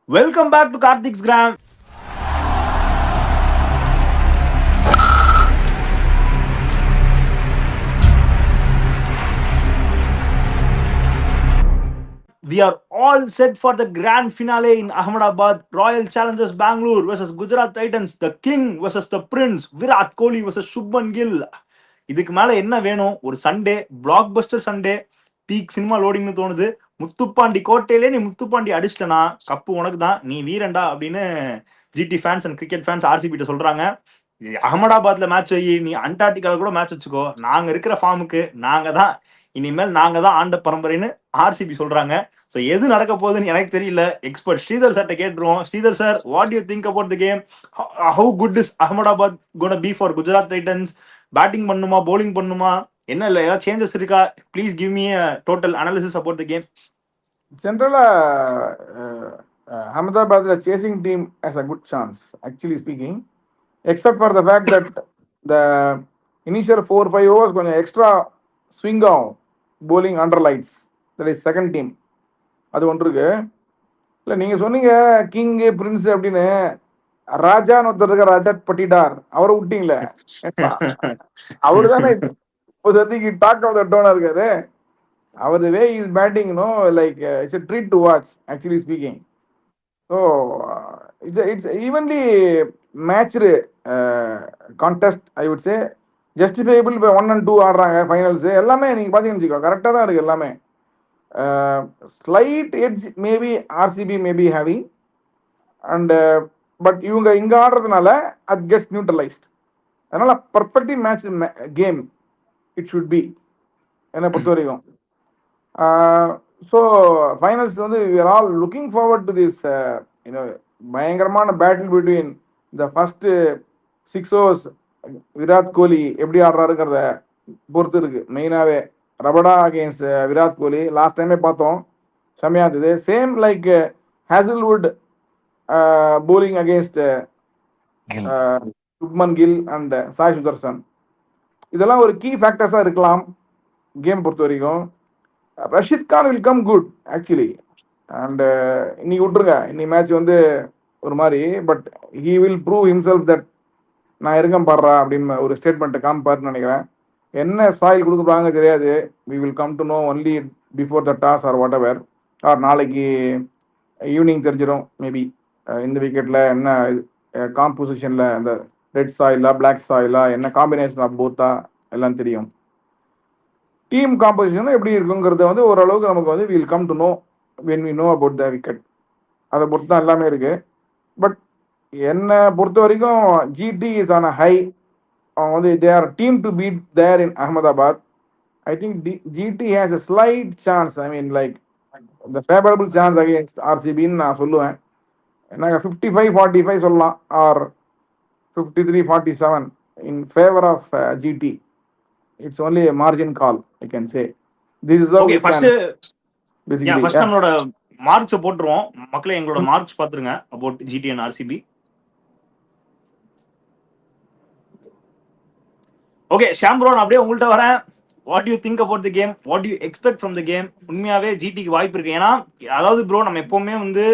Welcome back to Karthik's Gram. We are all set for the grand finale in Ahmedabad. Royal Challengers Bangalore versus Gujarat Titans. The King versus the Prince. Virat Kohli versus Shubman Gill. இதுக்கு மேல என்ன வேணும்? ஒரு Sunday, blockbuster Sunday, peak cinema லோடிங்னு தோணுது. முத்துப்பாண்டி கோட்டையிலே நீ Muthupandi அடிச்சிட்டனா cup உனக்கு தான், நீ வீரண்டா அப்படின்னு GT fans and cricket fans RCB கிட்ட சொல்றாங்க. அகமதாபாத்ல மேட்ச் வை, நீ அண்டார்டிகால கூட மேட்ச் வச்சுக்கோ, நாங்க இருக்கிற ஃபார்முக்கு நாங்க தான் இனிமேல் நாங்க தான் ஆண்ட பரம்பரைன்னு ஆர்சிபி சொல்றாங்க. ஸோ எது நடக்க போகுதுன்னு எனக்கு தெரியல. எக்ஸ்பர்ட் ஸ்ரீதர் சார்ட்ட கேட்டுருவோம். Sridhar sir, what you think about the game? How good is Ahmedabad gonna be for Gujarat Titans? Batting பண்ணுமா, பவுலிங் பண்ணுமா, என்ன இல்லை, ஏதாவது சேஞ்சஸ் இருக்கா? Please give me total analysis about the game. ஜென்ரலா அகமதாபாத்ல chasing team has a good chance actually speaking, except for the fact that the initial 4-5 overs கொஞ்சம் extra swing ஆகும் bowling under lights, that is second team. அது ஒன்று இருக்கு. இல்லை நீங்கள் சொன்னீங்க கிங்கு பிரின்ஸ் அப்படின்னு, ராஜான்னு ஒருத்தர் இருக்க, ரஜத் பட்டிடார், அவரை விட்டீங்களே. அவரு தானே இப்போ சத்திக்கு டாக் ஆஃப் த டோனா இருக்காரு. அவர் way is batting like it's a treat to watch actually speaking. So it's evenly matched contest, I would say. Justifiable by 1 and 2 ஆடுறாங்க ஃபைனல்ஸ் எல்லாமே. நீங்கள் பார்த்தீங்கன்னு வச்சுக்கோ, கரெக்டாக தான் இருக்குது எல்லாமே. Slight edge maybe RCB maybe having and but இவங்க இங்கே ஆடுறதுனால அது கெட்ஸ் நியூட்ரலைஸ்ட். அதனால் perfectly match game it should be என்னை பொறுத்த வரைக்கும். ஸோ ஃபைனல்ஸ் வந்து we are all looking forward to this பயங்கரமான பேட்டில் பிட்வீன் இந்த ஃபர்ஸ்ட் 6 ஓவர்ஸ். விராட் கோலி எப்படி ஆடுறாருங்கிறத பொறுத்து இருக்கு. மெயினாகவே Rabada against Virat Kohli last டைமே பார்த்தோம், செம்மையாக இருந்தது. Same like Hazlewood bowling against Shubman Gill and Sai Sudarshan. இதெல்லாம் ஒரு கீ ஃபேக்டர்ஸாக இருக்கலாம் கேம் பொறுத்த வரைக்கும். Rashid Khan will come good actually. And இன்னைக்கு விட்டுருங்க, இன்னைக்கு மேட்ச் வந்து ஒரு மாதிரி, but he will prove himself that நான் இருக்கேன் பாடுறா அப்படின்னு ஒரு ஸ்டேட்மெண்ட்டை காமிப்பாருன்னு நினைக்கிறேன். என்ன சாயில் கொடுக்க போறாங்க தெரியாது. We will come to know only before the toss or whatever, or நாளைக்கு ஈவினிங் தெரிஞ்சிடும் மேபி. இந்த விக்கெட்டில் என்ன காம்போசிஷனில் அந்த ரெட் சாயிலா பிளாக் சாயிலா என்ன காம்பினேஷன் ஆஃப் போத்தா எல்லாம் தெரியும். டீம் காம்போசிஷன் எப்படி இருக்குங்கிறத வந்து ஓரளவுக்கு நமக்கு வந்து will come to know when we know about the wicket. அதை பொறுத்து தான் எல்லாமே இருக்கு. பட் என்னை பொறுத்த வரைக்கும் GT is on a high. அவங்க வந்து they are team to beat there in Ahmedabad. I think GT has a slight chance, I mean like the favourable chance against ஆர்சிபின்னு நான் சொல்லுவேன். நாங்கள் 55-45 சொல்லலாம், or 53-47 in favour of GT. It's only a margin call, I can say. This is how okay, first basically. First நம்மளோட marks போட்டுருவோம். மக்களே எங்களோட marks பார்த்துருங்க about GT and RCB. Okay Sham bro, நான் அப்படியே உங்கள்கிட்ட வரேன். What you think about the game? What you expect from the game? உண்மையாவே ஜிடிக்கு வாய்ப்பு இருக்கு. ஏன்னா அதாவது ப்ரோ, நம்ம எப்பவுமே வந்து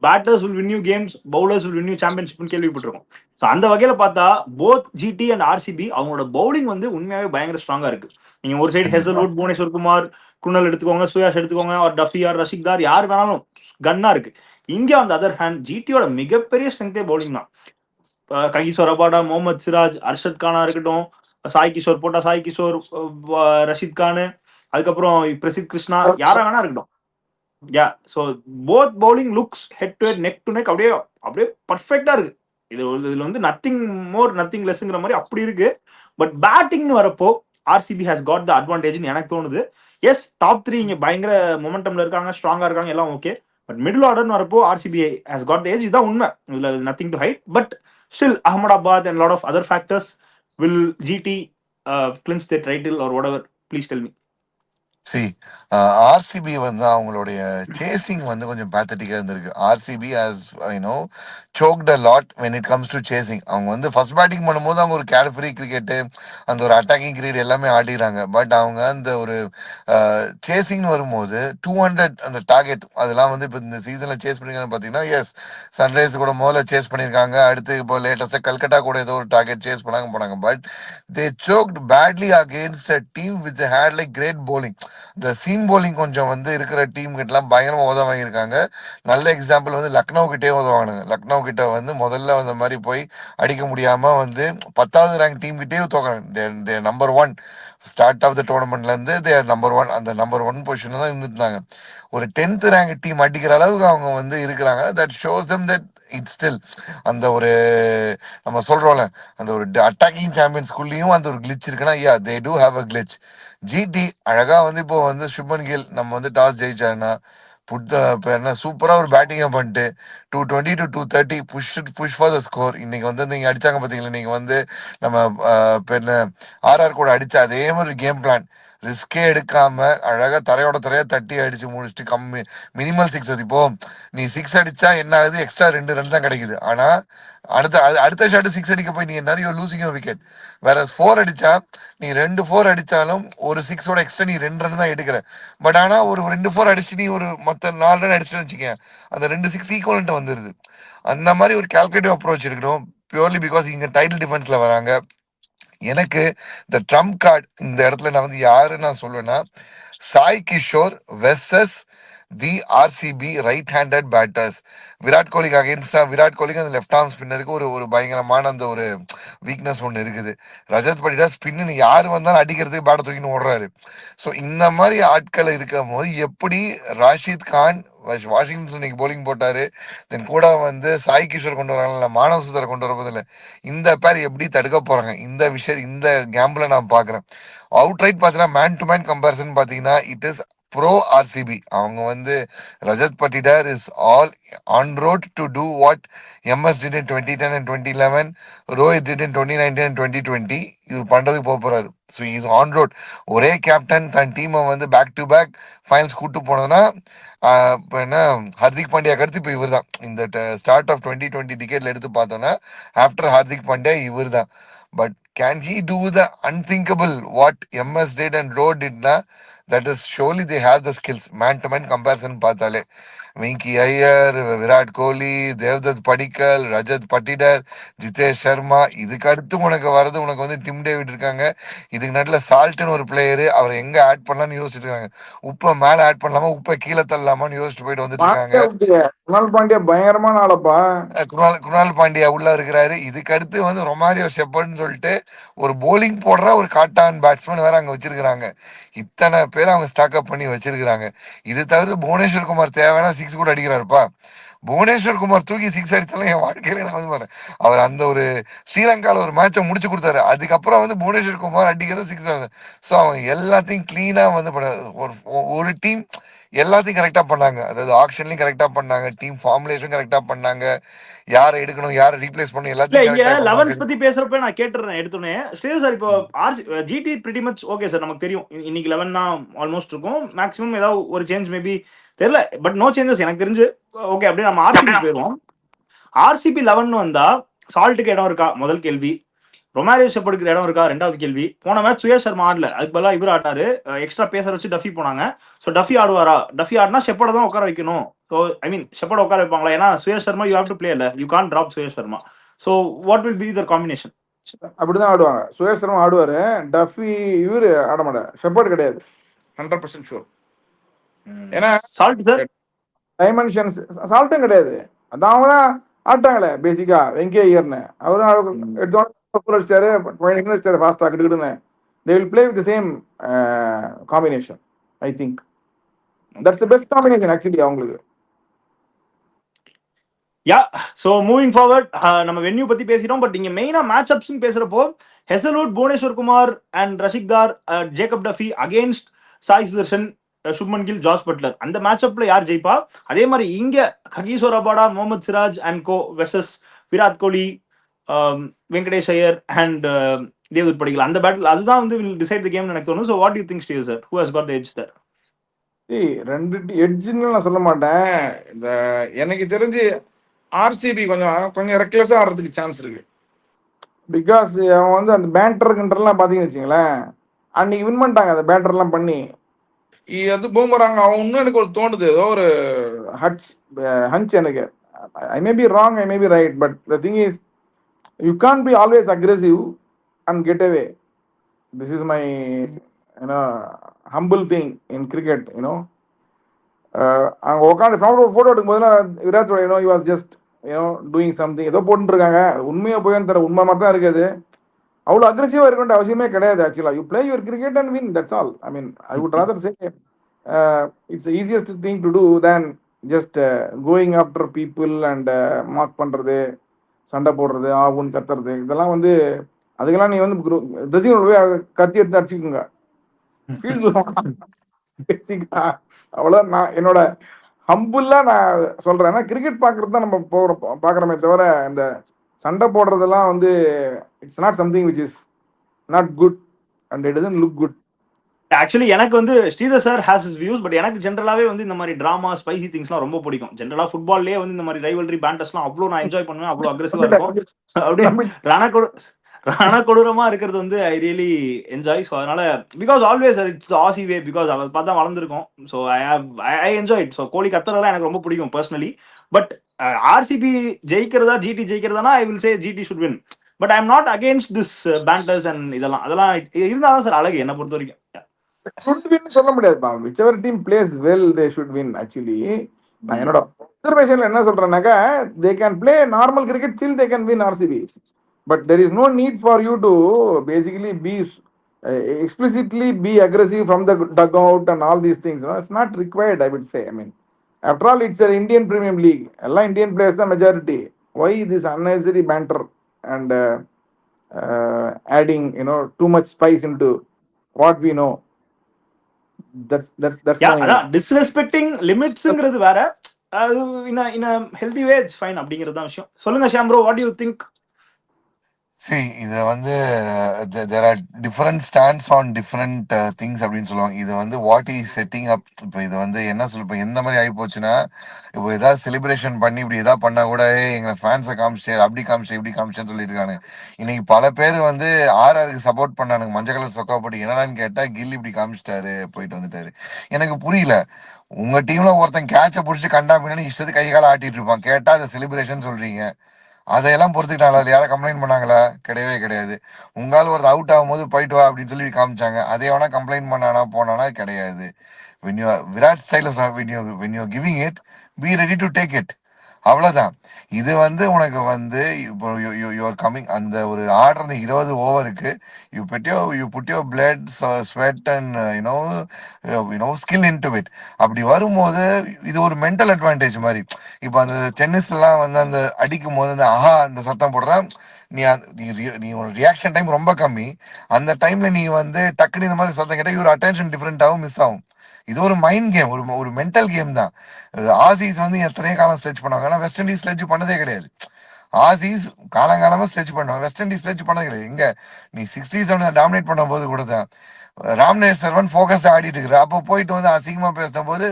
batters will win you games, bowlers will win you சாம்பியன்ஷிப்னு கேள்விப்பட்டிருக்கோம். ஸோ அந்த வகையில பார்த்தா போத் ஜிடி அண்ட் ஆர்சிபி அவங்களோட பவுலிங் வந்து உண்மையாவே பயங்கர ஸ்ட்ராங்கா இருக்கு. நீங்க ஒரு சைடு ஹெசல்வுட், புவனேஸ்வர் குமார், குணல் எடுத்துக்கோங்க, சுயாஷ் எடுத்துக்கோங்க, ஒரு டஃபி ஆர் ரஷிக் தார், யார் வேணாலும் கன்னா இருக்கு. இங்க அந்த அதர் ஹேண்ட் ஜிடியோட மிகப்பெரிய ஸ்ட்ரென்த்தே பவுலிங் தான். ககிசோர் ரபாடா, முகமது சிராஜ், அர்ஷத் கானா இருக்கட்டும், சாய் கிஷோர் போட்டா சாய் கிஷோர், ரஷித் கானு, அதுக்கப்புறம் பிரசித் கிருஷ்ணா, யாரா வேணா இருக்கட்டும். Yeah, so both bowling looks head to head, neck to neck அப்படியே அப்படியே பர்ஃபெக்டா இருக்கு. இதுல வந்து நத்திங் மோர் நத்திங் லெஸ்ங்கிற மாதிரி அப்படி இருக்கு. பட் பேட்டிங்னு வரப்போ ஆர்சிபி ஹேஸ் காட் த அட்வான்டேஜ்னு எனக்கு தோணுது. எஸ், டாப் 3 இங்க பயங்கர மொமெண்டம்ல இருக்காங்க, ஸ்ட்ராங்கா இருக்காங்க, எல்லாம் ஓகே. பட் மிடில் ஆர்டர்னு வரப்போ RCB has got the edge, இதுதான் உண்மை. இதுல nothing to hide. But still Ahmedabad and lot of other factors. Will GT clinch their title or whatever? Please tell me. C RCB வந்து அவங்களுடைய சேசிங் வந்து கொஞ்சம் பேத்தட்டிக்காக இருந்திருக்கு. RCB has you know shocked a lot when it comes to chasing. அவங்க வந்து first batting பண்ணும்போது அவங்க ஒரு கேர்ஃப்ரீ கிரிக்கெட்டு, அந்த ஒரு அட்டாக்கிங் கிரிக்கெட் எல்லாமே ஆடிடுறாங்க. பட் அவங்க அந்த ஒரு சேசிங்னு வரும்போது 200 அந்த டார்கெட் அதெல்லாம் வந்து இப்போ இந்த சீசனில் சேஸ் பண்ணிருக்காங்கன்னு பார்த்தீங்கன்னா, எஸ் சன்ரைஸ் கூட முதல்ல சேஸ் பண்ணியிருக்காங்க. அடுத்து இப்போ லேட்டஸ்ட்டாக கல்கட்டா கூட ஏதோ ஒரு டார்கெட் சேஸ் போனாங்க. But they choked badly against a team with had like great bowling. இந்த சீம் போலிங் கொஞ்சம் வந்து இருக்கிற டீம் கிட்டலாம் பயங்கரமாக உதவ வாங்கியிருக்காங்க. நல்ல எக்ஸாம்பிள் வந்து லக்னோ கிட்டே உதவானுங்க. லக்னோ கிட்ட வந்து முதல்ல அந்த மாதிரி போய் அடிக்க முடியாமல் வந்து 10வது ரேங்க் டீம் கிட்டே தோக்குறாங்க. நம்பர் 1 ஸ்டார்ட் ஆஃப் த டோர்னமெண்ட்லேருந்து தேர் நம்பர் 1 அந்த நம்பர் 1 பொசிஷன் தான் இருந்துருந்தாங்க. ஒரு 10th ரேங்க் டீம் அடிக்கிற அளவுக்கு அவங்க வந்து இருக்கிறாங்க. That shows them that it's still அந்த ஒரு நம்ம சொல்றோம்ல அந்த ஒரு அட்டாக்கிங் சாம்பியன்ஸ்குள்ளேயும் அந்த ஒரு கிளிச் இருக்குன்னா, yeah they do have a cliche. GT அழகா வந்து இப்போ வந்து சுப்மன் கில் நம்ம வந்து டாஸ் ஜெயிச்சாருன்னா என்ன சூப்பரா ஒரு பேட்டிங்கை பண்ணிட்டு 220 to 230 push for the score. இன்னைக்கு வந்து நீங்க அடிச்சாங்க பாத்தீங்களா, நீங்க வந்து நம்ம ஆர்ஆர் கூட அடிச்ச அதே மாதிரி கேம் பிளான் ரிஸ்கே எடுக்காம அழகா தரையா தட்டி அடிச்சு முடிச்சுட்டு மினிமல் சிக்ஸஸ். இப்போ நீ 6 அடிச்சா என்ன ஆகுது, எக்ஸ்ட்ரா 2 ரன் தான் கிடைக்குது. ஆனா அடுத்த ஷாட் 6 அடிக்க போய் நீ நிறைய லூசிங் விக்கெட். வேற 4 அடிச்சா நீ 2 4 அடிச்சாலும் ஒரு 6ஓட எக்ஸ்ட்ரா நீ 2 ரன் தான் எடுக்கிற. பட் ஆனா ஒரு 2 4 அடிச்சு நீ ஒரு மொத்த 4 ரன் அடிச்சுன்னு வச்சுக்க, அந்த 2 6 ஈக்குவலன்ட் வந்துருது. அந்த மாதிரி ஒரு கால்குலேட்டிவ் அப்ரோச் இருக்கணும். பியூர்லி பிகாஸ் இங்க டைட்டில் டிஃபென்ஸ்ல வராங்க. எனக்கு இந்த ட்ரம்ப் கார்டு இந்த இடத்துல நான் வந்து யாரு நான் சொல்லுவேன்னா, Sai Kishore versus the RCB right handed batters. Virat கோலிக்கு அகேன்ஸ்டா, விராட் கோலிக்கு அந்த லெஃப்ட் ஆர்ம் ஸ்பின்னருக்கு ஒரு ஒரு பயங்கரமான அந்த ஒரு வீக்னஸ் ஒன்று இருக்குது. ரஜத் படிடா ஸ்பின்னு யாரு வந்தாலும் அடிக்கிறதுக்கு பேட்டை தூக்கின்னு ஓடுறாரு. ஸோ இந்த மாதிரி ஆட்கள் இருக்கும் போது எப்படி ராஷித் கான் வாஷிங்டன் இன்னைக்கு போலிங் போட்டாரு, தென் கூட வந்து சாய் கிஷோர் கொண்டு வராங்கல்ல, மானவ சுந்தரை கொண்டு வரப்போதில்ல, இந்த பேர் எப்படி தடுக்க போறாங்க இந்த விஷயம் இந்த கேம்ல நான் பாக்குறேன். அவுட் ரைட் பார்த்தீங்கன்னா மேன் டு மேன் கம்பேரிசன் பார்த்தீங்கன்னா இட் இஸ் ப்ரோ ஆர்சிபி. அவங்க வந்து Rajat Patidar is all on road to do what MS did in 2010 and 2011, Rohit did in 2019 and 2020. இவர் பண்றதுக்கு போறாரு. So is on road. ஒரே கேப்டன் தன் டீமை வந்து பேக் டு பேக் ஃபைனல்ஸ் கூட்டு போனதுன்னா இப்போ என்ன ஹர்திக் பாண்டியா அடுத்து இப்போ இவர் தான். இந்த ஸ்டார்ட் ஆஃப் 2020 டிக்கெட்ல எடுத்து பார்த்தோம்னா ஆஃப்டர் ஹார்திக் பாண்டியா இவர் தான். But can he do the unthinkable what MS did and Ro டிட்னா, that is solely they have the skills. Man to man comparison பார்த்தாலே வெங்கி ஐயர், விராட் கோலி, தேவ்தத் படிக்கல், ரஜத் பட்டிடர், ஜிதேஷ் சர்மா, இதுக்கு அடுத்து உனக்கு வர்றது உனக்கு வந்து டிம் டேவிட் இருக்காங்க. இதுக்கு நடுவில் சால்ட்னு ஒரு பிளேயரு, அவர் எங்க ஆட் பண்ணலாம்னு யோசிச்சுட்டு இருக்காங்க. உப்பை மேல ஆட் பண்ணலாமா உப்பை கீழே தள்ளலாமான்னு யோசிச்சுட்டு போயிட்டு வந்துட்டு இருக்காங்க. குணால் பாண்டியா பயங்கரமான ஆளப்பா. குணால் பாண்டியா உள்ள இருக்கிறாரு. இதுக்கு அடுத்து வந்து ரொமாரியோ ஷெப்பர்ட்னு சொல்லிட்டு ஒரு போலிங் போடுற ஒரு காட்டான் பேட்ஸ்மேன் வேற அங்க வச்சிருக்காங்க. இத்தனை பேர் அவங்க ஸ்டாக் அப் பண்ணி வச்சிருக்காங்க. இது தவிர புவனேஸ்வர் குமார் தேவையான 6 கூட அடிக்கிறாருப்பா. புவனேஸ்வர் குமார் தூக்கி 6 அடிச்சாலும் என் வாழ்க்கையில நான் வந்து பாறேன். அவர் அந்த ஒரு ஸ்ரீலங்கால ஒரு மேட்சை முடிச்சு கொடுத்தாரு. அதுக்கப்புறம் வந்து புவனேஸ்வர் குமார் அடிக்கிறது 6 ஆகுது. ஸோ அவங்க எல்லாத்தையும் கிளீனா வந்து ஒரு டீம் எல்லாத்தையும் கரெக்டா பண்ணாங்க. அதாவது ஆக்ஷன்லயும் கரெக்டா பண்ணாங்க, டீம் ஃபார்முலேஷன் கரெக்டா பண்ணாங்க, யாரை எடுக்கணும் யாரை ரீப்ளேஸ் பண்ணணும் இல்ல எல்லாத்தையும் இங்க கரெக்டா லெவன்ஸ் பண்ணாங்க. பத்தி பேசுறப்ப நான் கேட்டுறேன் எடுத்தோன்னே. ஸ்ரீ சார் இப்போ GT pretty much okay sir, நமக்கு தெரியும் இன்னைக்கு 11 தான் ஆல்மோஸ்ட் இருக்கும். மேக்ஸிமம் ஏதாவது ஒரு சேஞ்ச் மேபி தெரியல, பட் நோ சேஞ்சஸ் எனக்கு தெரிஞ்சு. ஓகே அப்படியே நம்ம ஆர்சிபி போயிடுவோம். ஆர்சிபி 11 வந்தா சால்ட்டுக்கு இடம் இருக்கா முதல் கேள்வி, ரொமாரியோ ஷெப்பர்டுக்கு இடம் இருக்கா ரெண்டாவது கேள்வி. போன மேட்ச் சுயேஷ் சர்மா ஆடல, அதுக்கு பதிலாக இவர் ஆட்டாரு, எக்ஸ்ட்ரா பேசர் வச்சு டஃபி போனாங்க. ஸோ டஃபி ஆடுவாரா? டஃபி ஆடினா ஷெப்பர்டை தான் உட்கார வைக்கணும். ஸோ ஐ மீன் ஷெப்பர்டை உட்கார வைப்பாங்களா? ஏன்னா Suyash Sharma you have to play இல்ல, you can't drop Suyash Sharma. So what will be the combination? அப்படிதான் ஆடுவாங்க. சுயேஷ் சர்மா ஆடுவாரு, டஃபி இவரு ஆட மாட்டார், ஷெப்பர்ட் கிடையாது. 100% ஷூர். ஏன்னா சால்ட் சார் டைமென்ஷன்ஸ் சால்ட்டும் கிடையாது. அதான் அவங்க தான் ஆட்டாங்களே பேசிக்கா. வெங்கய்ய ஐயர்னு அவரும் எடுத்தோன்னு அடிச்சாரு, அடிச்சாரு ஃபாஸ்டா கிட்டுக்கிட்டுன்னு. They will play with the same combination. I think that's the best combination actually அவங்களுக்கு. யா ஸோ மூவிங் ஃபார்வர்ட் நம்ம வென்யூ பத்தி பேசிட்டோம். பட் இங்க மெயினா match ups பேசுறப்போ Hazlewood, Bhuvneshwar Kumar and ரஷிக்தார், Jacob Duffy against Sai Sudarshan, Shubman Gill, Jos Buttler, அந்த மேட்ச் அப்ல யார் ஜெயிப்பா? அதே மாதிரி இங்க ககீஸ்வர் Rabada, Mohammed Siraj and go versus Virat Kohli, Venkatesh Iyer and Devdutt படிக்கல், அந்த பேட்டில் அதுதான் வந்து வில் டிசைட் தி கேம் எனக்கு தோணும். So what you think Steve sir, who has got the edge there? ரெண்டு எட்ஜுன்னு நான் சொல்ல மாட்டேன். இந்த எனக்கு தெரிஞ்சு ஆர்சிபி கொஞ்சம் கொஞ்சம் ரெக்லெஸ்ஸாக ஆடுறதுக்கு சான்ஸ் இருக்கு. பிகாஸ் அவன் வந்து அந்த பேண்டர்ன்றலாம் பார்த்தீங்கன்னு வச்சுங்களேன், அன்னைக்கு வின் பண்ணிட்டாங்க அந்த பேண்டர்லாம் பண்ணி. அது பூமராங்க அவன் இன்னும் எனக்கு ஒரு தோணுது, ஏதோ ஒரு ஹட்ச் ஹன்ச் எனக்கு. I may be wrong, I may be right, but the thing is you can't be always aggressive and get away. This is my humble thing in cricket. அங்கே உட்காந்து ஃபோட்டோ எடுக்கும்போது Virat Kohli was just doing something, ஏதோ போட்டுருக்காங்க. உண்மையாக போய் தர உண்மை மாதிரி தான் இருக்குது. அவ்வளோ அக்ரெசிவாக இருக்க வேண்டிய அவசியமே கிடையாது. ஆக்சுவலாக you play your cricket and win, that's all. I mean I would rather say it's easiest thing to do then just going after people and mark பண்ணுறது, சண்டை போடுறது, ஆகுன்னு கத்துறது. இதெல்லாம் வந்து அதுக்கெல்லாம் நீ வந்து ட்ரெஸ்ஸிங் போய் கத்தி எடுத்து அடிச்சுக்கோங்க. அவ்வளோதான் நான் என்னோட ஹம்புல்லா நான் சொல்றேன். ஏன்னா கிரிக்கெட் பார்க்கறது தான் நம்ம பார்க்குறோமே தவிர இந்த சண்டை போடுறதெல்லாம் வந்து it's not something which is not good and it doesn't look good. Actually எனக்கு வந்து Sridhar sir has is views, but எனக்கு ஜென்ரலாவே வந்து இந்த மாதிரி டிராமா ஸ்பைசி திங்ஸ்லாம் ரொம்ப பிடிக்கும். ஜென்ரலா ஃபுட்பால்லேயே வந்து இந்த மாதிரி ரைவல்ரி பேண்டர்ஸ்லாம் அவ்வளோ நான் என்ஜாய் பண்ணுவேன், அவ்வளோ அக்ரெசிவா இருக்கும். அப்படியே ரணக்கொடூரமா இருக்கிறது வந்து ஐ ரியலி என்ஜாய். ஸோ அதனால because always it's Aussie way, because அதை பார்த்தா வளர்ந்துருக்கும். So I enjoy it. So Kohli கத்துறதெல்லாம் எனக்கு ரொம்ப பிடிக்கும் பர்சனலி. பட் ஆர்சிபி ஜெயிக்கிறதா ஜிடி ஜெயிக்கிறதானா I will say GT should win. But I am not against this banters and அதெல்லாம் இருந்தாதான் சார் அழகு என்னை பொறுத்த வரைக்கும். should win சொல்ல முடியாதுப்பா. whichever team plays well they should win. actually நான் என்னோட அப்சர்வேஷன்ல என்ன சொல்றேன்னாக்கா, they can play normal cricket still they can win RCB, but there is no need for you to basically be explicitly be aggressive from the dugout and all these things. It's not required, I would say. I mean, after all it's an Indian Premium League, all Indian players the majority. Why this unnecessary banter and adding too much spice into what we know? That's அதான் disrespecting லிமிட்ஸ்ங்கிறது வேற, அது in healthy way it's fine அப்படிங்கிறது தான் விஷயம். சொல்லுங்க Sham bro, what do you think? See, இது வந்து there are different stands on different things அப்படின்னு சொல்லுவாங்க. இது வந்து வாட் இஸ் செட்டிங் அப். இப்போ இது வந்து என்ன சொல்ல, எந்த மாதிரி ஆகி போச்சுன்னா, இப்போ ஏதாவது செலிப்ரேஷன் பண்ணி இப்படி ஏதாவது பண்ணா கூட எங்களை ஃபேன்ஸை காமிச்சு அப்படி காமிச்சு இப்படி காமிச்சேன்னு சொல்லியிருக்காங்க. இன்னைக்கு பல பேர் வந்து ஆர்ஆருக்கு சப்போர்ட் பண்ணானுங்க, மஞ்சள் கலர் சொக்கா போட்டு. என்னடான்னு கேட்டா கில் இப்படி காமிச்சிட்டாரு, போயிட்டு வந்துட்டாரு. எனக்கு புரியல, உங்க டீம்ல ஒருத்தன் கேட்சை பிடிச்சி கண்டா பின்னாடி இஷ்டத்துக்கு கை கால ஆட்டிட்டு இருப்பான். கேட்டா அதை செலிப்ரேஷன் சொல்றீங்க. அதையெல்லாம் பொறுத்துக்கிட்டாங்களா? அது யாரும் கம்ப்ளைண்ட் பண்ணாங்களா? கிடையவே கிடையாது. உங்களால் ஒரு அவுட் ஆகும்போது போயிட்டு வா அப்படின்னு சொல்லி காமிச்சாங்க. அதை எவனா கம்ப்ளைண்ட் பண்ணானா போனானா? கிடையாது. when you are Virat style, when you are giving it, be ready to take it. அவ்வளவுதான். இது வந்து உனக்கு வந்து இப்போ யூஆர் கம்மிங் அந்த ஒரு ஆர்டர், அந்த 20 ஓவருக்கு you put your blood sweat and skill into it. அப்படி வரும்போது இது ஒரு மென்டல் அட்வான்டேஜ் மாதிரி. இப்போ அந்த டென்னிஸ்லாம் வந்து அந்த அடிக்கும் போது அந்த அந்த சத்தம் போடுறான், நீ ரியாக்ஷன் டைம் ரொம்ப கம்மி. அந்த டைம்ல நீ வந்து டக்குனு இந்த மாதிரி சத்தம் கேட்டால் ஒரு அட்டென்ஷன் டிஃப்ரெண்டாகவும் மிஸ் ஆகும். இது ஒரு மைண்ட் கேம், ஒரு மென்டல் கேம் தான். ஆசிஸ் வந்து எத்தனையோ காலம் ஸ்ட்ரெச் பண்ணுவாங்க, ஆனால் வெஸ்ட் இண்டீஸ் ஸ்ட்ரெச் பண்ணதே கிடையாது. ஆசிஸ் காலங்காலமா ஸ்ட்ரெச் பண்ணுவாங்க, வெஸ்ட் இண்டீஸ் ஸ்ட்ரெச் பண்ணதே கிடையாது. எங்க நீ 60s டாமினேட் பண்ணும் போது கூட தான் ராம்நேர் சர்வன் ஃபோக்கஸ்டா ஆடிட்டு இருக்கிற, அப்போ போயிட்டு வந்து அசிங்கமா பேசின போது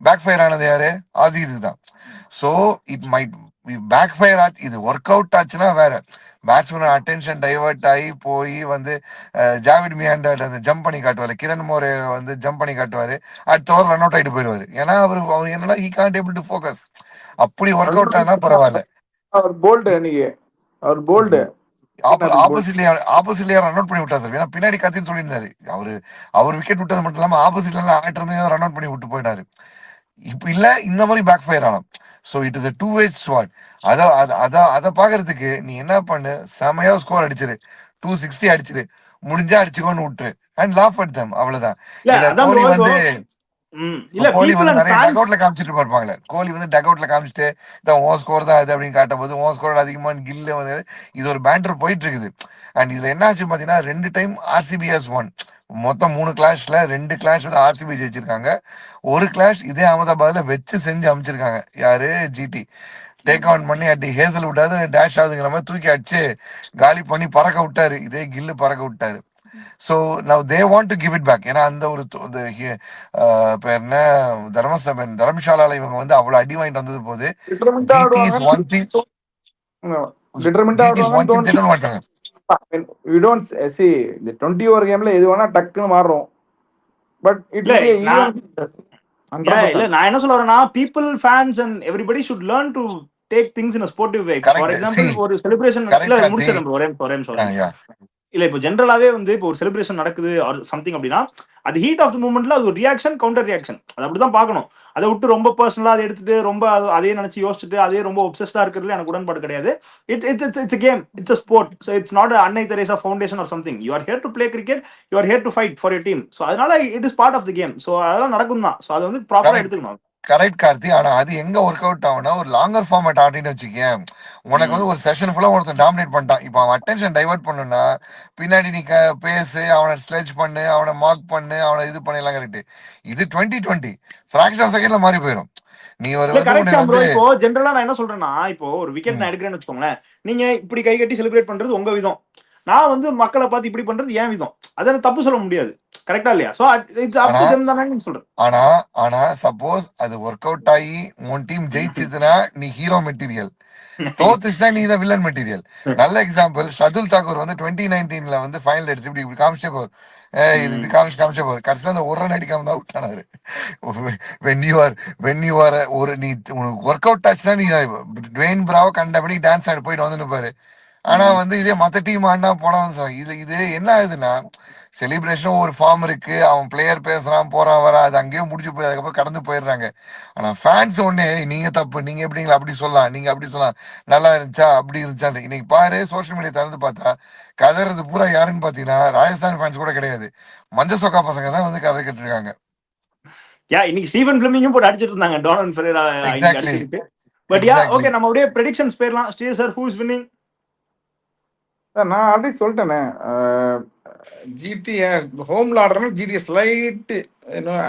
பேக் ஃபயர் ஆனது யாரு? ஆசிஸ் தான். So it might backfire ஆச்சு. இது ஒர்க் அவுட் ஆச்சுன்னா வேற. பேட்ஸ்மேன் அட்டென்ஷன் டைவர்ட் ஆகி போய் வந்து ஜாவிட் மியாண்டர் அந்த ஜம்ப் பண்ணி காட்டுவாரு, கிரண் மோரே வந்து ஜம்ப் பண்ணி காட்டுவாரு, அடுத்த ஓவர் ரன் அவுட் ஆகிட்டு போயிடுவாரு. ஏன்னா அவர் என்னன்னா he can't able to focus. அப்படி ஒர்க் அவுட் ஆனா பரவாயில்ல. அவர் போல்டு அன்னைக்கு, அவர் போல்டு ஆப்போசிட்ல ரன் அவுட் பண்ணி விட்டார் சார். ஏன்னா பின்னாடி கத்தின்னு சொல்லியிருந்தாரு. அவர் விக்கெட் விட்டது மட்டும் இல்லாம ஆப்போசிட்ல எல்லாம் ஆட்டு இருந்து ரன் அவுட் பண்ணி விட்டு போயிட்டாரு. இப்ப இல்ல இந்த மாதிரி பேக் ஃபயர் ஆகலாம். So it is a two-way sword. அதை பாக்குறதுக்கு நீ என்ன பண்ணு, செமையா ஸ்கோர் அடிச்சிரு, 260 அடிச்சிரு, முடிஞ்சா அடிச்சுக்கோன்னு விட்டுரு அண்ட் லாஃப் அட் தம். அவ்வளவுதான். இல்ல கோலி வந்து நிறைய டக் அவுட்ல காமிச்சிட்டு இருப்பாங்களே, கோலி வந்து டக் அவுட்ல காமிச்சிட்டு ஓ ஸ்கோர் தான் இது அப்படின்னு காட்டும் போது ஓ ஸ்கோர் அதிகமான கில்ல வந்து இது ஒரு பேண்டர் போயிட்டு இருக்குது. அண்ட் இதுல என்ன ஆச்சு பாத்தீங்கன்னா, 2 டைம் ஆர்சிபி ஹஸ் ஒன். மொத்தம் 3 கிளாஷ்ல 2 கிளாஷ் வந்து ஆர்சிபி ஜெயிச்சிருக்காங்க. ஒரு கிளாஷ் இதே அகமதாபாத்ல வச்சு செஞ்சு அமைச்சிருக்காங்க. யாரு? ஜிடி டேக் ஆன் பண்ணி அடி ஹேசல் விட்டாது டேஷ் ஆகுதுங்கிற மாதிரி தூக்கி அடிச்சு காலி பண்ணி பறக்க விட்டாரு. இதே கில்லு பறக்க விட்டாரு. So now they want to give it back. ஏன்னா அந்த ஒரு பேர் என்ன, தர்மசாலால இவங்க வந்து அவ்வளவு அடி வாங்கிட்டு வந்தது போது டிட்டர்மெண்டா ஜிடி இஸ் ஆடுவாங்கன்னு ஒன் திங், டிட்டர்மெண்டா ஜிடி இஸ் ஒன் ஆடுவாங்கன்னு திங் தோணுச்சு. திட்டம் மாட்டாங்க. வி டோன்ட் see இந்த 20 ஓவர் கேம்ல எது வேணா டக்குன்னு மாறுறோம். பட் இட் இல்ல வில் பி நான் ஈவன் இல்ல 100%. நான் என்ன சொல்ல வரேன்னா people fans and everybody should learn to take things in sportive way. For correct. C example ஒரு செலிப்ரேஷன் இல்ல கரெக்ட் கார்த்தி. முடிச்சிடறேன் bro. ஒரே நிமிஷம் யா இல்ல இப்போ ஜென்ரலாவே வந்து இப்போ ஒரு செலிப்ரேஷன் நடக்குது ஆர் சம்திங் அப்படின்னா அது ஹீட் ஆஃப் த மூமெண்ட்ல அது ஒரு ரியாக்ஷன் கவுண்டர் ரியாக்ஷன் அது அப்படிதான் பார்க்கணும். அதை விட்டு ரொம்ப பர்சனலா அதை எடுத்துட்டு ரொம்ப அதே நினைச்சு யோசிச்சுட்டு அதே ரொம்ப ஒப்சஸ்டா இருக்கிறதுல எனக்கு உடன்பாடு கிடையாது. It's game, it's sport. So it's not அன்னை Teresa foundation or something. You are here to play cricket, you are here to fight for your team. So அதனால it is part of the game. So அதெல்லாம் நடக்கும் தான். So அதை வந்து ப்ராப்பரா correct எடுத்துக்கணும். Correct Karthi. ஆனா அது எங்க ஒர்க் அவுட் ஆகும்னா ஒரு லாங்கர் ஃபார்மேட் ஆடின்னு வச்சுக்கேன். உனக்கு வந்து ஒரு செஷன் ஃபுல்லா ஒருத்தன் டாமினேட் பண்ணிட்டான், இப்போ அவன் அட்டென்ஷன் டைவர்ட் பண்ணுனா பின்னாடி நீ பேசு, அவனை ஸ்லெட்ச் பண்ணு, அவனை மார்க் பண்ணு, அவனை இது பண்ணலாம். கரெக்ட். இது 2020 ஃபிராக்ஷன் ஆஃப் செகண்ட்ல மாறி போயிடும். நீ ஒரு இல்ல வந்து கரெக்ட் உன்னை தான் ப்ரோ. வந்து இப்போ ஜென்ரலா நான் என்ன சொல்றேன்னா இப்போ ஒரு விக்கெட் நான் எடுக்கிறேன்னு வச்சுக்கோங்களேன், நீங்க இப்படி கை கட்டி செலிப்ரேட் பண்றது உங்க விதம், நான் வந்து மக்களை பார்த்து இப்படி பண்றது ஏன் விதம். அதை எனக்கு தப்பு சொல்ல முடியாது. கரெக்டா இல்லையா? சோ இட்ஸ் அப் ஆனா டு தெம் தானே சொல்றேன். ஆனா ஆனா சப்போஸ் அது ஒர்க் அவுட் ஆகி உன் டீம் ஜெயிச்சதுன்னா நீ ஹீரோ மெட்டீரியல், தோத்துச்சுன்னா நீ தான் வில்லன் மெட்டீரியல். நல்ல எக்ஸாம்பிள் ஷர்துல் தாக்கூர் வந்து 2019 வந்து ஃபைனல் அடிச்சு இப்படி இப்படி காமிச்சே போர், இது இப்படி காமிச்சே போர், கடைசியில் அந்த ஒரு ரன் அடிக்காம தான் அவுட் ஆனாரு. வென் யூ ஆர் ஒரு நீ உனக்கு ஒர்க் அவுட் ஆச்சுன்னா நீ ட்வேன் பிராவோ கண்டபடி டான்ஸ் ஆடி போயிட்டு வந்து பாரு. ஆனா வந்து இதே மத்த டீம் ஆடினா போனவன் சார் இது இது என்ன ஆகுதுன்னா செலிப்ரேஷனும் ஒரு ஃபார்ம் இருக்கு, அவன் பிளேயர் பேசுறான் போறான் வர, அது அங்கேயே முடிச்சு போய் அதுக்கப்புறம் கடந்து போயிடுறாங்க. ஆனா ஃபேன்ஸ் ஒண்ணு நீங்க தப்பு, நீங்க எப்படிங்களா அப்படி சொல்லலாம், நீங்க அப்படி சொல்லலாம், நல்லா இருந்துச்சா அப்படி இருந்துச்சா. இன்னைக்கு பாரு சோஷியல் மீடியா திறந்து பார்த்தா கதறது பூரா யாருன்னு பாத்தீங்கன்னா ராஜஸ்தான் ஃபேன்ஸ் கூட கிடையாது, மஞ்ச சொக்கா பசங்க தான் வந்து கதை கேட்டிருக்காங்க. இன்னைக்கு ஸ்டீவன் பிளமிங்கும் போட்டு அடிச்சிட்டு இருந்தாங்க டோனன் ஃபெரேரா இன்னைக்கு எக்ஸாக்ட்லி அடிச்சிருக்கு. But exactly. ஓகே, நம்ம அப்படியே ப்ரெடிக்ஷன்ஸ் போயிடலாம். Steve sir, who is winning? நான் ஆல்ரெடி சொல்லிட்டேனே, ஜிடி ஹோம்ல ஆடுறதுனா GT slight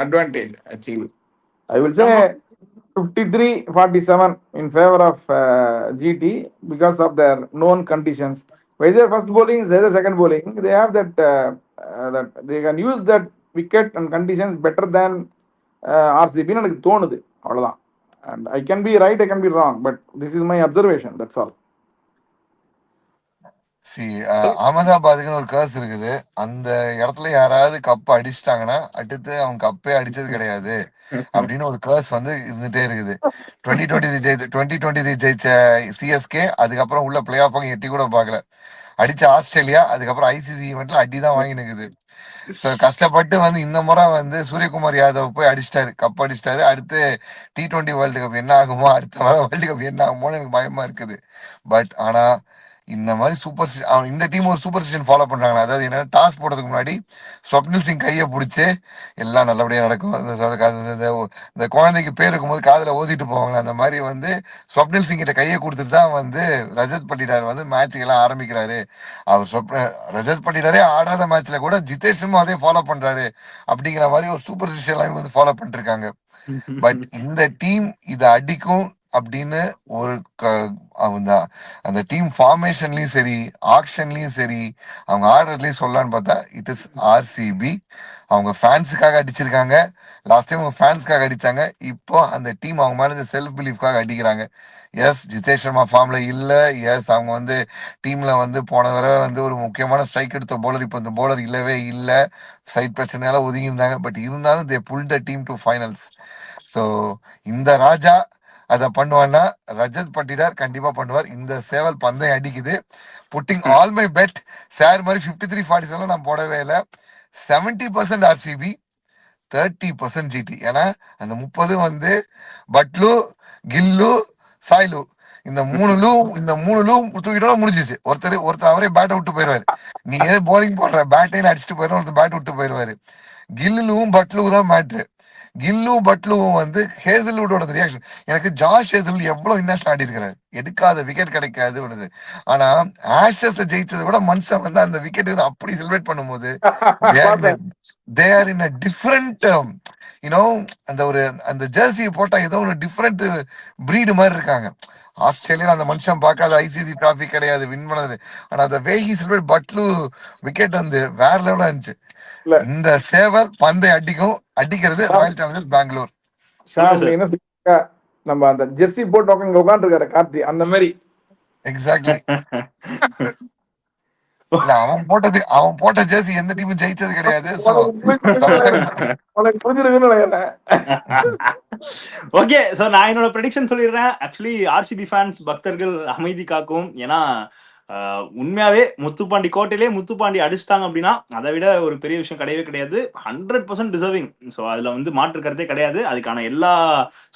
advantage actually. I will say 53-47 in favor of GT because of their known conditions. Whether first bowling, whether second bowling, they have that they can use that wicket and conditions better than RCB. எனக்கு தோணுது அவ்வளவுதான். And I can be right, I can be wrong, but this is my observation. That's all. சி அகமதாபாத்துக்குன்னு ஒரு curse இருக்குது. அந்த இடத்துல யாராவது கப் அடிச்சிட்டாங்கன்னா அடுத்து அவன் கப்பே அடிச்சது கிடையாது அப்படின்னு ஒரு கர்ஸ் வந்து இருந்துட்டே இருக்குது. 2020 ஜெயிச்ச சிஎஸ்கே அதுக்கப்புறம் உள்ள பிளே ஆஃப் எட்டி கூட பார்க்கல. அடிச்ச ஆஸ்திரேலியா அதுக்கப்புறம் ஐசிசி ஈவெண்ட்ல அடிதான் வாங்கி நிக்குது. ஸோ கஷ்டப்பட்டு வந்து இந்த முறை வந்து சூரியகுமார் யாதவ் போய் அடிச்சிட்டாரு, கப் அடிச்சிட்டாரு. அடுத்து T20 வேர்ல்டு கப் என்ன ஆகுமோ, அடுத்த வர வேர்ல்டு கப் என்ன ஆகுமோன்னு எனக்கு பயமா இருக்குது. பட் ஆனா இந்த மாதிரி இந்த டீம் ஒரு சூப்பர் ஸ்டிஷன் ஃபாலோ பண்றாங்களா, அதாவது என்ன டாஸ் போடுறதுக்கு முன்னாடி ஸ்வப்னில் சிங் கையை பிடிச்சி எல்லாம் நல்லபடியா நடக்கும், இந்த குழந்தைக்கு பேர் இருக்கும்போது காதுல ஓதிட்டு போவாங்களா, அந்த மாதிரி வந்து ஸ்வப்னில் சிங் கிட்ட கையை கொடுத்துட்டு தான் வந்து ரஜத் பட்டிதார் வந்து மேட்சுக்கு எல்லாம் ஆரம்பிக்கிறாரு. அவர் ரஜத் பட்டிதாரே ஆடாத மேட்ச்ல கூட ஜிதேஷும் அதே ஃபாலோ பண்றாரு அப்படிங்கிற மாதிரி ஒரு சூப்பர் ஸ்டிஷன் வந்து ஃபாலோ பண்ணிட்டு இருக்காங்க. பட் இந்த டீம் இதை அடிக்கும் அப்படின்னு ஒரு அந்த டீம் ஃபார்மேஷன்லயும் சரி ஆக்ஷன்லயும் சரி அவங்க ஆர்டர்லயும் சொல்லலான்னு பார்த்தா இட் இஸ் ஆர்சிபி. அவங்க ஃபேன்ஸுக்காக அடிச்சிருக்காங்க. லாஸ்ட் டைம் அவங்க ஃபேன்ஸ்க்காக அடிச்சாங்க, இப்போ அந்த டீம் அவங்க மேல இந்த செல்ஃப் பிலீஃப்காக அடிக்கிறாங்க. எஸ் ஜிதேஷ் சர்மா ஃபார்ம்ல இல்ல, எஸ் அவங்க வந்து டீம்ல வந்து போன தடவை வந்து ஒரு முக்கியமான ஸ்ட்ரைக் எடுத்த போலர் இப்போ இந்த போலர் இல்லவே இல்லை, சைட் பிரச்சனையால ஒதுங்கி இருந்தாங்க. பட் இருந்தாலும் they pull the team to finals. So இந்த ராஜா அதை பண்ணுவான்னா ரஜத் பட்டிதார் கண்டிப்பா பண்ணுவார். இந்த சேவல் பந்தயம் அடிக்குது. Putting all my bet sir மாதிரி 53-47 நான் போடவே இல்லை. 70% ஆர்சிபி, 30% ஜிடி. ஏன்னா அந்த 30 வந்து பட்லு, கில்லு, சாய்லு இந்த மூணுலும் தூக்கிட்டோட முடிஞ்சிச்சு. ஒருத்தர் அவரே பேட்டை விட்டு போயிடுவாரு. நீ ஏதோ போலிங் போடுற பேட்டைன்னு அடிச்சுட்டு போயிடும், ஒருத்தர் பேட் விட்டு போயிடுவாரு. கில்லுவும் பட்லுவும் தான் மேட்ரு. கில்லு பட்லுவும் வந்து ஹேசல்வுட்டோட ரியாக்ஷன். எனக்கு ஜாஷ் ஹேசல்வுட் எவ்வளவு இன்டர்நேஷனல் ஆடி இருக்கிறாரு, எடுக்காத விக்கெட் கிடைக்காது ஒண்ணுது. ஆனா ஆஷஸ் ஜெயிச்சதை விட மனுஷன் வந்து அந்த விக்கெட் வந்து அப்படி செலிப்ரேட் பண்ணும்போது பார்த்தேன். They are in a different you know, அந்த ஒரு அந்த ஜெர்சி போட்டா ஏதோ ஒரு டிஃப்ரெண்ட் பிரீடு மாதிரி இருக்காங்க. ஆஸ்திரேலியா அந்த மனுஷன் பார்க்காத ஐசிசி டிராஃபி கிடையாது வின் பண்ணது. ஆனா அந்த way he celebrate Buttler wicket வந்து வேற லெவலா இருந்துச்சு. இல்ல இந்த சேவல் பந்தை அடிக்கிறது Royal Challengers Bangalore. Sham, sir. நீ என்ன சொல்ற? நம்ம அந்த ஜெர்சி போட்டு இங்க உட்காந்துருக்காரு கார்த்தி, அந்த மாதிரி. எக்ஸாக்ட்லி. இல்ல அவன் போட்ட ஜெர்சி எந்த டீமும் ஜெயிச்சது கிடையாது. சோ உனக்கு புரிஞ்சிருக்குன்னு நினைக்கிறேன். ஓகே, சோ நான் என்னோட ப்ரெடிக்ஷன் சொல்லிடுறேன். ஆக்சுவலி ஆர்சிபி ஃபேன்ஸ் பக்தர்கள் அமைதி காக்கும். ஏன்னா உண்மையாவே முத்துப்பாண்டி கோட்டையிலே முத்துப்பாண்டி அடிச்சிட்டாங்க அப்படின்னா அதை விட ஒரு பெரிய விஷயம் கிடையவே கிடையாது. 100% டிசர்விங். ஸோ அதுல வந்து மாற்று கருத்தே கிடையாது. அதுக்கான எல்லா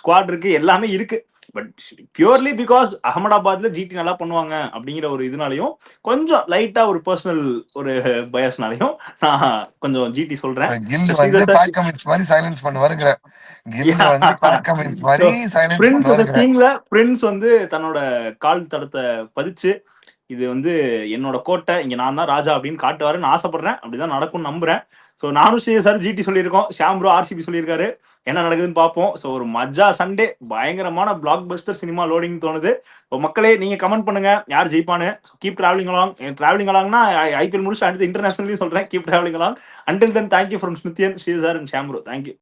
ஸ்குவாட் இருக்கு, எல்லாமே இருக்கு. பட் பியூர்லி பிகாஸ் அகமதாபாத்ல ஜிடி நல்லா பண்ணுவாங்க அப்படிங்கிற ஒரு இதனாலையும் கொஞ்சம் லைட்டா ஒரு பர்சனல் ஒரு பயஸ்னாலையும் நான் கொஞ்சம் ஜிடி சொல்றேன். கில் வந்து பேட் கமெண்ட்ஸ் மாதிரி சைலன்ஸ் பண்ணுவாருங்கிற. கில் வந்து பேட் கமெண்ட்ஸ் மாதிரி சைலன்ஸ் பண்ணுவாருங்கிற. பிரின்ஸ் வந்து தன்னோட கால் தடத்தை பதிச்சு இது வந்து என்னோட கோட்டை, இங்க நான் தான் ராஜா அப்படின்னு காட்டுவாருன்னு ஆசைப்படுறேன். அப்படிதான் நடக்கும்னு நம்புறேன். ஸோ நானும் சார் ஜிடி சொல்லியிருக்கோம், ஷாம் ப்ரோ ஆர்சிபி சொல்லியிருக்காரு. என்ன நடக்குதுன்னு பார்ப்போம். ஸோ ஒரு மஜா சண்டே, பயங்கரமான பிளாக் பஸ்டர் சினிமா லோடிங் தோணுது. இப்போ மக்களே நீங்க கமெண்ட் பண்ணுங்க யார் ஜெயிப்பான்னு. Keep travelling along. டிராவலிங் அலாங்னா ஐபிஎல் முடிச்சு அடுத்து இன்டர்நேஷனலையும் சொல்றேன். Keep travelling along. Until then thank you from ஸ்மித்தியன், Sri sir and Sham bro. Thank you.